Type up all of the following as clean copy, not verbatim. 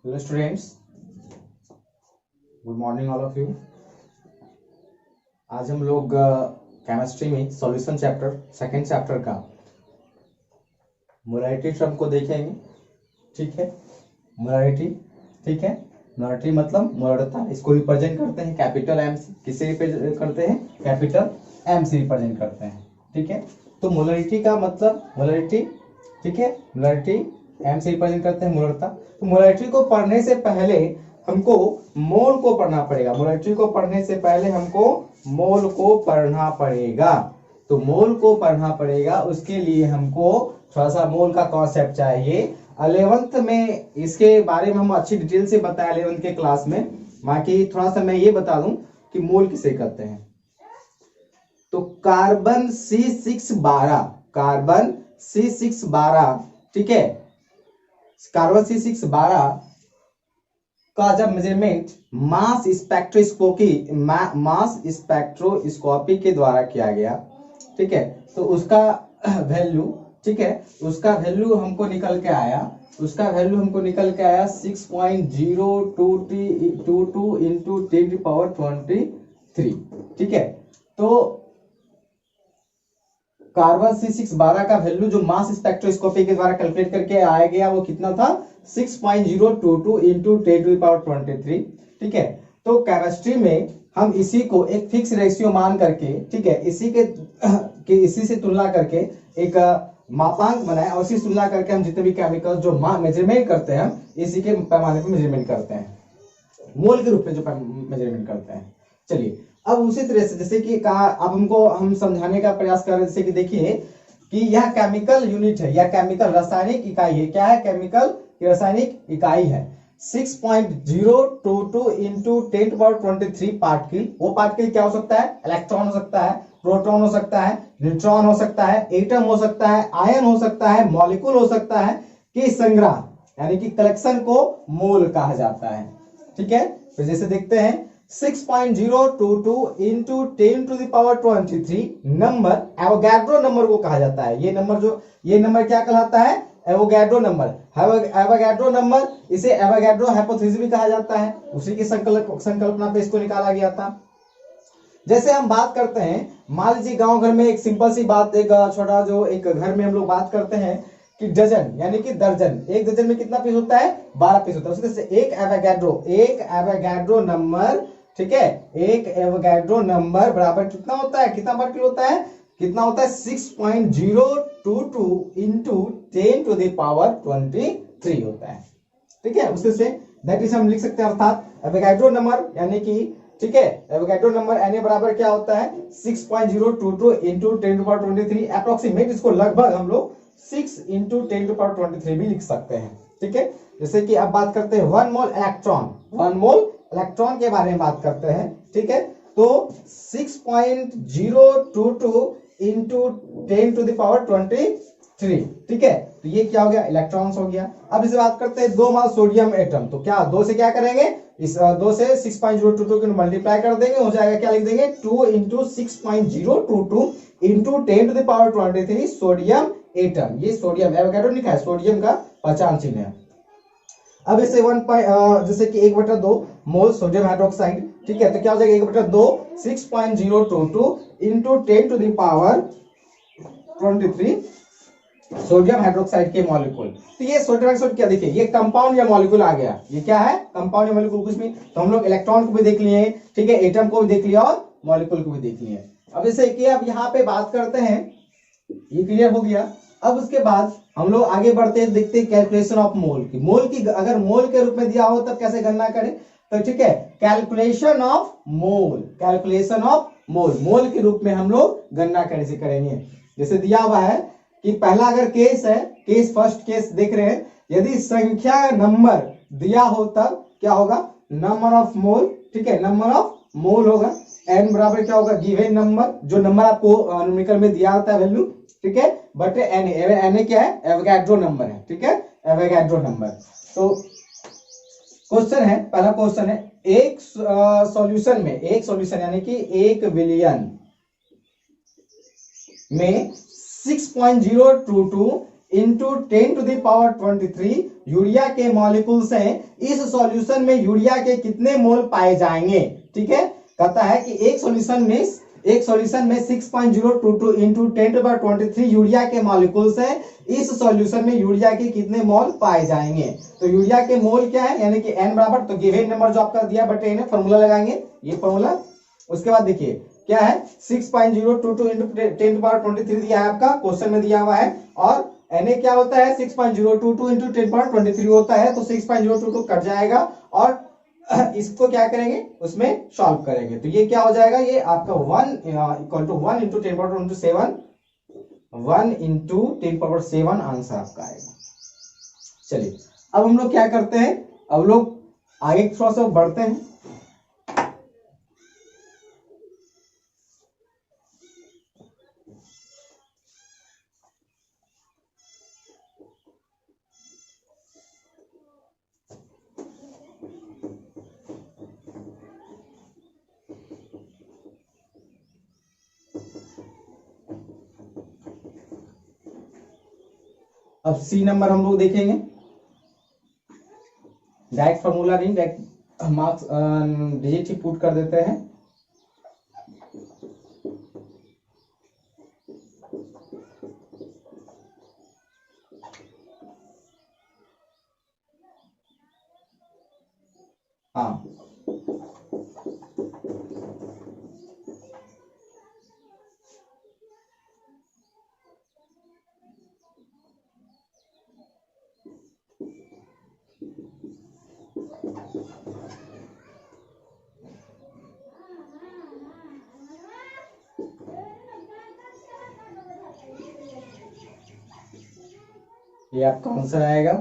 Hello students, good morning all of you. आज हम लोग केमिस्ट्री में सॉल्यूशन चैप्टर सेकंड चैप्टर का मोलैरिटी टर्म को देखेंगे। ठीक है, मोलैरिटी। ठीक है, मोलैरिटी मतलब मोलरता, इसको रिप्रेजेंट करते हैं कैपिटल एम से। किसे रिप्रेजेंट करते हैं? कैपिटल एम से रिप्रेजेंट करते हैं। ठीक है, तो मोलैरिटी का मतलब मोलैरिटी, ठीक है, मोलैरिटी एम से रिप्रेजेंट करते हैं मोलरता। तो मोलैरिटी को पढ़ने से पहले हमको मोल को पढ़ना पड़ेगा। मोलैरिटी को पढ़ने से पहले हमको मोल को पढ़ना पड़ेगा। तो मोल को पढ़ना पड़ेगा, उसके लिए हमको थोड़ा सा मोल का कॉन्सेप्ट चाहिए। 11th में इसके बारे में हम अच्छी डिटेल से बताया 11th के क्लास में। बाकी थोड़ा सा मैं ये बता दूं कि मोल किसे कहते हैं। तो कार्बन C612, कार्बन C612, ठीक है, कार्बन C612 का जब मेजरमेंट मास स्पेक्ट्रोस्कोपी के द्वारा किया गया, ठीक है, तो उसका वैल्यू, ठीक है, उसका वैल्यू हमको निकल के आया, 6.022 इंटू 10⁻23। ठीक है, तो कार्बन C612 का वैल्यू जो मास स्पेक्ट्रोस्कोपी के द्वारा कैलकुलेट करके आया गया वो कितना था? 6.022 इंटू 10⁻23। ठीक है, तो केमिस्ट्री में हम इसी को एक फिक्स रेशियो मान करके, ठीक है, इसी से तुलना करके एक मापांक बनाए और इसी तुलना करके हम जितने भी केमिकल जो मेजरमेंट करते हैं हम इसी के पैमाने पर मेजरमेंट करते हैं, मोल के रूप में जो मेजरमेंट करते हैं। चलिए, अब उसी तरह से जैसे कि कहा, अब हमको हम समझाने का प्रयास कर रहे हैं। जैसे कि देखिए कि यह केमिकल यूनिट है, यह केमिकल रासायनिक इकाई है। क्या है? केमिकल की रासायनिक इकाई है। 6.022 इंटू 10⁻23 पार्टिकल। वो पार्टिकल क्या हो सकता है? इलेक्ट्रॉन हो सकता है, प्रोटॉन हो सकता है, न्यूट्रॉन हो सकता है, एटम हो सकता है, आयन हो सकता है, मॉलिक्यूल हो सकता है, कि संग्रह यानी कि कलेक्शन को मोल कहा जाता है। ठीक है, तो जैसे देखते हैं 6.022 इंटू 10⁻23 नंबर एवोगैड्रो नंबर को कहा जाता है। ये नंबर क्या कहलाता है? Avogadro number. एवोगैड्रो नंबर, इसे एवोगैड्रो हाइपोथेसिस भी कहा जाता है। उसी की संकल्पना पे इसको निकाला गया था। जैसे हम बात करते हैं, मान लीजिए गांव घर में एक सिंपल सी बात, एक छोटा जो एक घर में हम लोग बात करते हैं कि डजन यानी कि दर्जन, एक दर्जन में कितना पीस होता है? 12 पीस होता है। उसमें से एक एवोगैड्रो नंबर, ठीक है, एक एवोगैड्रो नंबर बराबर कितना होता है? कितना पार्टिकल होता है? कितना होता है? 6.022 इंटू 10⁻23 होता है। ठीक है, उससे दैट इज हम लिख सकते हैं, अर्थात एवोगैड्रो नंबर यानी कि, ठीक है, एवोगैड्रो नंबर Na बराबर क्या होता है? 6.022 इंटू 10⁻23 अप्रोक्सीमेट। इसको लगभग हम लोग 6 इंटू 10⁻23 भी लिख सकते हैं। ठीक है, जैसे कि अब बात करते हैं 1 मोल इलेक्ट्रॉन के बारे में बात करते हैं। ठीक है, तो 6.022 इंटू 10⁻23। ठीक है, तो ये क्या हो गया? इलेक्ट्रॉन्स हो गया। अब इसे बात करते हैं 2 मोल सोडियम एटम। तो क्या 2 से क्या करेंगे? इस 2 से 6.022 को मल्टीप्लाई कर देंगे, हो जाएगा क्या? लिख देंगे 2 इंटू 6.022 इंटू 10⁻23 सोडियम एटम। ये सोडियम एवोगैड्रो लिखा है, सोडियम का पहचान चिन्ह है। अब इसे जैसे कि 1/2 मोल सोडियम हाइड्रोक्साइड। ठीक है, तो क्या हो जाएगा? 1/2 6.022 इंटू 10⁻23 सोडियम हाइड्रोक्साइड के मॉलिक्यूल। तो ये सोडियम हाइड्रोक्साइड क्या, देखिए ये कंपाउंड या मॉलिक्यूल आ गया। ये क्या है? कंपाउंड या मॉलिक्यूल। कुछ भी, तो हम लोग इलेक्ट्रॉन को भी देख लिए, ठीक है, एटम को भी देख लिया और मॉलिक्यूल को भी देख लिए। अब जैसे कि अब यहाँ पे बात करते हैं, ये क्लियर हो गया। अब उसके बाद हम लोग आगे बढ़ते हैं, देखते हैं कैलकुलेशन ऑफ मोल की। अगर मोल के रूप में दिया हो तब कैसे गणना करें? तो ठीक है, कैलकुलेशन ऑफ मोल, मोल के रूप में हम लोग गणना कैसे करेंगे। जैसे दिया हुआ है कि पहला अगर केस है, फर्स्ट केस देख रहे हैं, यदि संख्या नंबर दिया हो तब क्या होगा? Number of mole. ठीक है, नंबर ऑफ मोल होगा। n बराबर क्या होगा? गिवन नंबर, जो नंबर आपको न्यूमेरिकल में दिया होता है वैल्यू, ठीक है, बट Na क्या है? एवोगैड्रो नंबर है। ठीक है, एवोगैड्रो नंबर। तो क्वेश्चन है, पहला क्वेश्चन है, एक सॉल्यूशन यानी कि 1 बिलियन में 6.022 इंटू 10⁻23 यूरिया के मॉलिक्यूल्स हैं। इस सॉल्यूशन में यूरिया के कितने मोल पाए जाएंगे। ठीक है, कहता है कि एक सॉल्यूशन में 6.022 इंटू 10⁻23 यूरिया के मॉलिक्यूल्स हैं। इस सॉल्यूशन में यूरिया के कितने मोल पाए जाएंगे। तो यूरिया के मोल क्या है, यानी कि n बराबर, तो गिवन नंबर जो आपका दिया बटे n, फॉर्मूला लगाएंगे ये फॉर्मूला। उसके बाद देखिए क्या है, 6.022 इंटू 10⁻23 दिया है आपका, क्वेश्चन में दिया हुआ है। और Na क्या होता है, 6.022 इंटू 10⁻23 होता है, तो 6.022 कट जाएगा और इसको क्या करेंगे, उसमें सॉल्व करेंगे। तो ये क्या हो जाएगा, ये आपका 1 equal to 1 into 10⁻7 1 into 10⁻7 answer आपका आएगा। चलिए अब हम लोग क्या करते हैं, अब लोग आगे थोड़ा सा बढ़ते हैं। अब सी नंबर हम लोग देखेंगे, डायरेक्ट फॉर्मूला नहीं, डायरेक्ट मार्क्स डिजिट ही पुट कर देते हैं। हाँ ये आपका आंसर आएगा।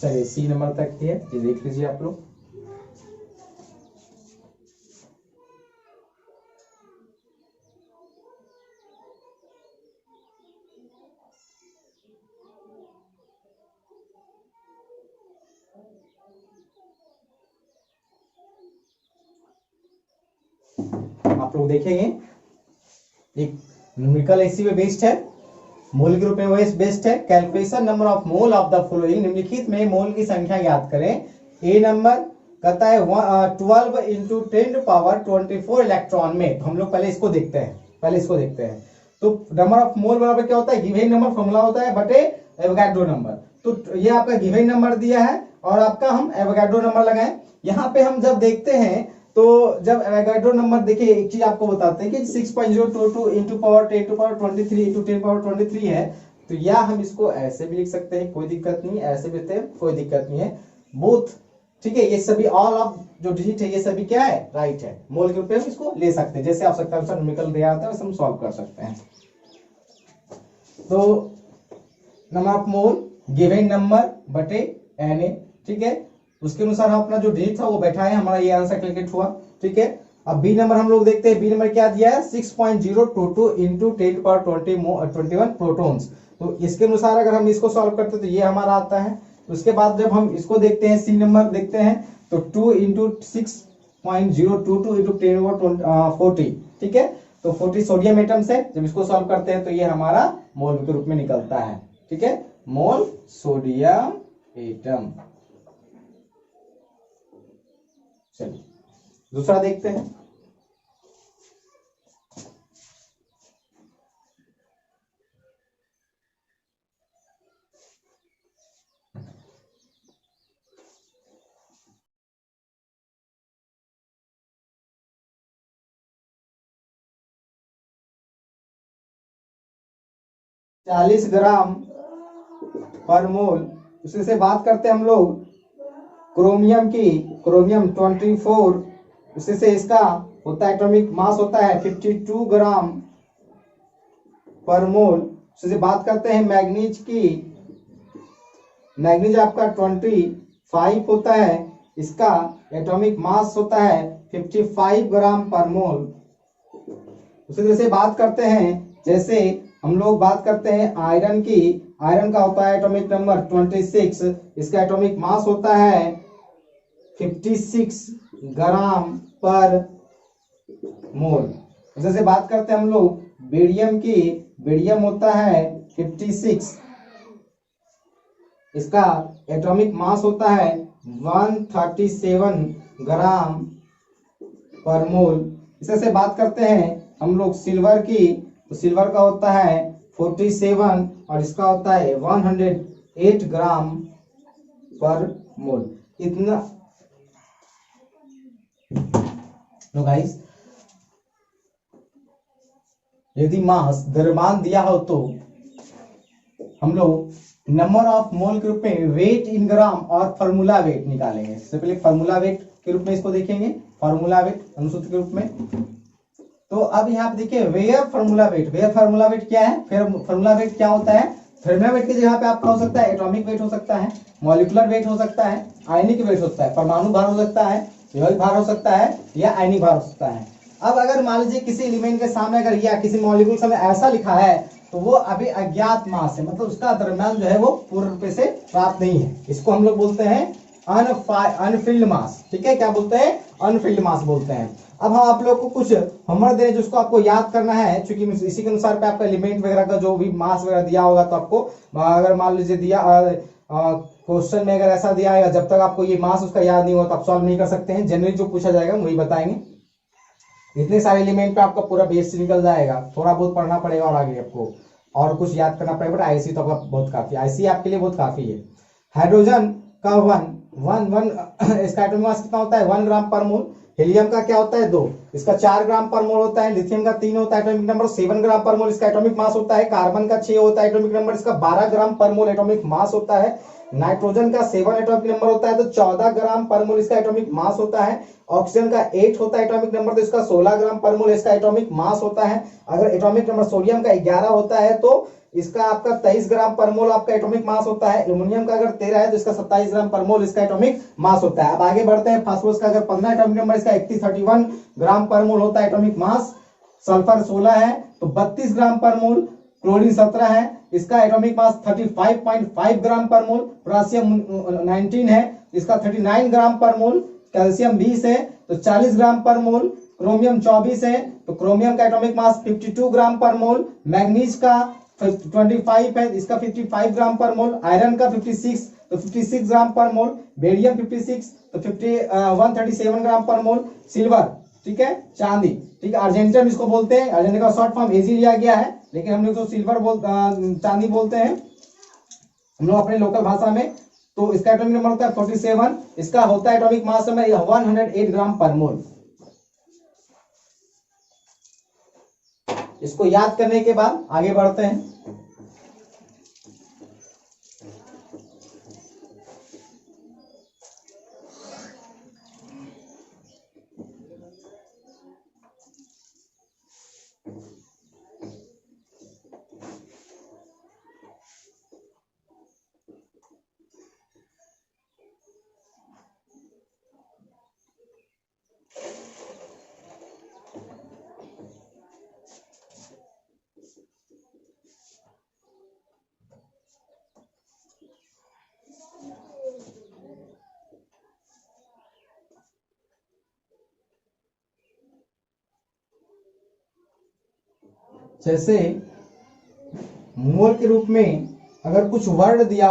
चलिए सी नंबर तक है, ये देख लीजिए आप लोग। आप लोग देखेंगे एक न्यूमेरिकल इसी में बेस्ड है, मोल के रूप में बेस्ड है। Calculation number of mole of the following, निम्नलिखित में मोल की संख्या ज्ञात करें। ए नंबर कहता है 12 इंटू 10⁻24 इलेक्ट्रॉन में। तो हम लोग पहले इसको देखते हैं, तो नंबर ऑफ मोल बराबर क्या होता है, गिवन नंबर फॉर्मूला होता है बटे एवोगाड्रो नंबर। तो ये आपका गिवन नंबर दिया है और आपका हम एवोगाड्रो नंबर लगाएं। यहाँ पे हम जब देखते हैं, तो जब एवोगाड्रो नंबर देखिए, एक चीज आपको बताते हैं कि 6.022 इंटू पावर 10⁻23 इंटू 10⁻23 है। तो या हम इसको ऐसे भी लिख सकते हैं, कोई दिक्कत नहीं, ऐसे भी लिखते हैं, कोई दिक्कत नहीं है, बोथ ठीक है। ये सभी ऑल ऑफ जो डिजिट है ये सभी क्या है, राइट है। मोल के रूप में हम इसको ले सकते हैं, जैसे आवश्यकता अनुसार निकल दिया आता है वैसे हम सॉल्व कर सकते हैं। तो number of mole given number बटे Na, ठीक है, उसके अनुसार हम अपना जो डिजिट था वो बैठा है, हमारा ये आंसर कैलकुलेट हुआ। ठीक है, अब बी नंबर हम लोग देखते हैं। बी नंबर क्या दिया है, 6.022 इंटू 10⁻21 प्रोटॉन्स। तो इसके अनुसार अगर हम इसको सॉल्व करते हैं तो ये हमारा आता है। उसके बाद जब हम इसको देखते हैं, सी नंबर देखते हैं, तो 2 इंटू 6.022 इंटू 10⁻40, ठीक है, तो 40 सोडियम एटम्स है। जब इसको सॉल्व करते हैं तो ये हमारा मोल के रूप में निकलता है। ठीक है, मोल सोडियम एटम। चलिए दूसरा देखते हैं। चालीस ग्राम पर मोल, उसी से बात करते हैं हम लोग क्रोमियम की, क्रोमियम 24, उसी से इसका होता है एटॉमिक मास होता है 52 ग्राम पर मोल। उसी से बात करते हैं मैग्नीज की, मैग्नीज आपका 25 होता है, इसका एटॉमिक मास होता है 55 ग्राम पर मोल। उसी तरह से बात करते हैं, जैसे हम लोग बात करते हैं आयरन की, आयरन का होता है एटॉमिक नंबर 26, इसका एटॉमिक मास होता है 56 ग्राम पर मोल। जैसे बात करते हैं हम लोग बेरियम होता है 56, इसका एटॉमिक मास होता है 137 ग्राम पर मोल। इसे से बात करते हैं हम लोग सिल्वर की, तो सिल्वर का होता है 47 और इसका होता है 108 ग्राम पर मोल। इतना नो गाइस, यदि मास द्रव्यमान दिया हो तो हम लोग नंबर ऑफ मोल के रूप में वेट इन ग्राम और फार्मूला वेट निकालेंगे। इससे पहले फार्मूला वेट के रूप में इसको देखेंगे, फार्मूला वेट अनुसूत्र के रूप में। तो अब यहाँ पे देखिए वेयर फार्मूला वेट क्या है? फार्मूला वेट क्या होता है? फार्मूला वेट की जगह पे आपका हो सकता है एटॉमिक वेट हो सकता है, मॉलिक्यूलर वेट हो सकता है, आयनिक वेट हो सकता है, परमाणु भार हो सकता है, यौगिक भार हो सकता है या आयनिक भार हो सकता है। अब अगर मान लीजिए किसी एलिमेंट के सामने अगर या किसी मॉलिक्यूल के सामने ऐसा लिखा है तो वो अभी अज्ञात मास है, मतलब उसका द्रव्यमान जो है वो पूर्ण रूप से प्राप्त नहीं है। इसको हम लोग बोलते हैं अनफिल्ड मास। ठीक है, क्या बोलते हैं? अनफिल्ड मास बोलते हैं। अब हम आप लोग को कुछ होमवर्क दे रहे हैं जिसको आपको याद करना है, क्योंकि इसी के अनुसार पे आपका एलिमेंट वगैरह का जो भी मास वगैरह दिया होगा तो आपको अगर मान लीजिए दिया क्वेश्चन में अगर ऐसा दिया है जब तक आपको ये मास उसका याद नहीं होगा तो आप सॉल्व नहीं कर सकते हैं। जनरली जो पूछा जाएगा वही बताएंगे। इतने सारे एलिमेंट पे आपका पूरा बेस निकल जाएगा, थोड़ा बहुत पढ़ना पड़ेगा और आगे आपको और कुछ याद करना पड़ेगा, बट आईसी तो आपका बहुत काफी, आईसी आपके लिए बहुत काफी है। हाइड्रोजन का इसका एटॉमिक मास कितना होता है? 1 ग्राम पर मोल। हीलियम का क्या होता है? 2, इसका 4 ग्राम पर मोल होता है। लिथियम का 3 होता है एटॉमिक नंबर 7 ग्राम पर मोल, इसका एटॉमिक मास होता है। कार्बन का 6 होता है एटॉमिक नंबर, इसका 12 ग्राम पर मोल एटॉमिक मास होता है। नाइट्रोजन का 7 एटॉमिक नंबर होता है तो 14 ग्राम पर मोल इसका एटॉमिक मास होता है। ऑक्सीजन का 8 होता है एटॉमिक नंबर तो इसका 16 ग्राम पर मोल इसका एटॉमिक मास होता है। अगर एटॉमिक नंबर सोडियम का 11 होता है तो इसका आपका 23 ग्राम पर मोल आपका एटॉमिक मास होता है। एल्युमिनियम का अगर 13 है तो इसका 27 ग्राम पर मोल इसका एटॉमिक मास होता है। अब आगे बढ़ते हैं। फास्फोरस का अगर 15 एटॉमिक नंबर इसका 31 ग्राम पर मोल होता है एटॉमिक मास। सल्फर 16 है तो 32 ग्राम पर मोल। क्लोरीन 17 है, इसका एटॉमिक मास 35.5 ग्राम पर मोल। पोटेशियम 19 है, इसका 39 ग्राम पर मोल। कैल्शियम 20 है तो 40 ग्राम पर मोल। क्रोमियम 24 है तो क्रोमियम का एटॉमिक मास 52 ग्राम पर मोल। मैग्नीज का 25 है, इसका 55 ग्राम पर मोल। आयरन का 56 तो 56 ग्राम पर मोल। बेरियम 56 तो 137 ग्राम पर मोल। सिल्वर, ठीक है, चांदी, ठीक है, अर्जेंटियम इसको बोलते हैं। अर्जेंटियम का शॉर्ट फॉर्म एजी लिया गया है, लेकिन हम लोग तो सिल्वर चांदी बोलते हैं हम लोग अपने लोकल भाषा में। तो इसका एटॉमिक नंबर होता है 47, इसका होता है एटॉमिक मास नंबर 108 ग्राम पर मोल। इसको याद करने के बाद आगे बढ़ते हैं। जैसे मोल के रूप में अगर कुछ वर्ड दिया